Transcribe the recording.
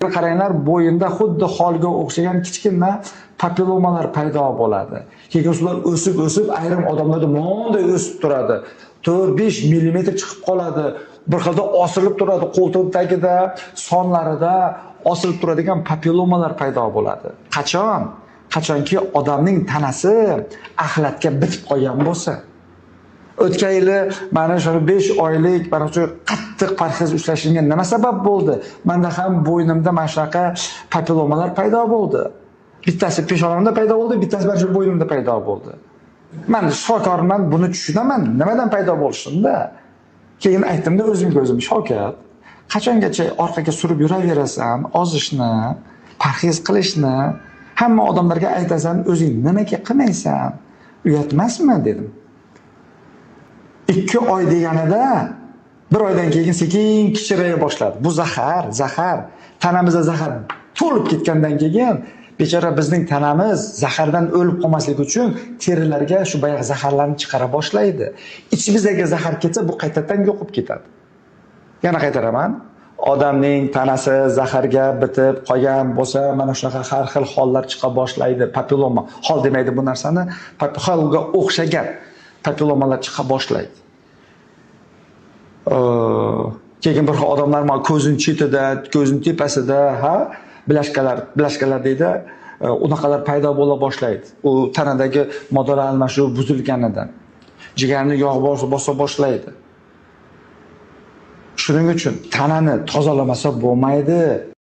Qaranglar, bo'yinda xuddi holga o'xshagan kichkina papillomalar paydo bo'ladi. Keyin ular o'sib ayrim odamlarda monday o'sib turadi. 4-5 millimetr chiqib qoladi. Bir xilda osilib turadi, qo'ltiq tagida, sonlarida osilib turadigan papillomalar paydo bo'ladi. Qachon? Qachonki odamning tanasi axlatga bitib qolgan bo'lsa. O'tgan yili mana shu 5 oylik mana shu qattiq parhez ushlashimga nima sabab bo'ldi? Menda ham bo'ynimda mana shunaqa papillomalar paydo bo'ldi. Bittasi peshonamda paydo bo'ldi, bittasi mana shu bo'ynimda paydo bo'ldi. Men shifokorman, buni tushunaman. Nimadan paydo bo'lishini? Keyin aytdimda o'zimga o'zim, Shavkat, qachongacha orqaga surib yuraverasan, ozishni, parhez qilishni, hamma odamlarga aytasan, o'zing nimaga qilmaysan? Uyatmasmi dedim. 2 oy deganida 1 oydan keyin sekin kichiraya boshladi. Bu zahar. Tanamizda zahar to'lib ketgandan keyin bechora bizning tanamiz zahardan o'lib qolmasligi uchun terilarga shu bayaq zaharlarni chiqara boshlaydi. Ichimizdagi zahar ketsa, bu qaytadan yo'qib ketadi. Yana qaytaraman. Odamning tanasi zaharga bitib qolgan bo'lsa, mana shunaqa har xil hollar chiqa boshlaydi. Papilloma, hol demaydi bu narsani, holga o'xshagan papillomalar chiqa boshlaydi. Keyin bir odamlar mana ko'zning chetida, ko'zning tepasida, bilashkalar deydi, unaqalar paydo bo'la boshlaydi. U tanadagi moddalar almashuv buzilganidan. Jigarni yog' bosa boshlaydi. Shuning uchun tanani tozalamasa bo'lmaydi.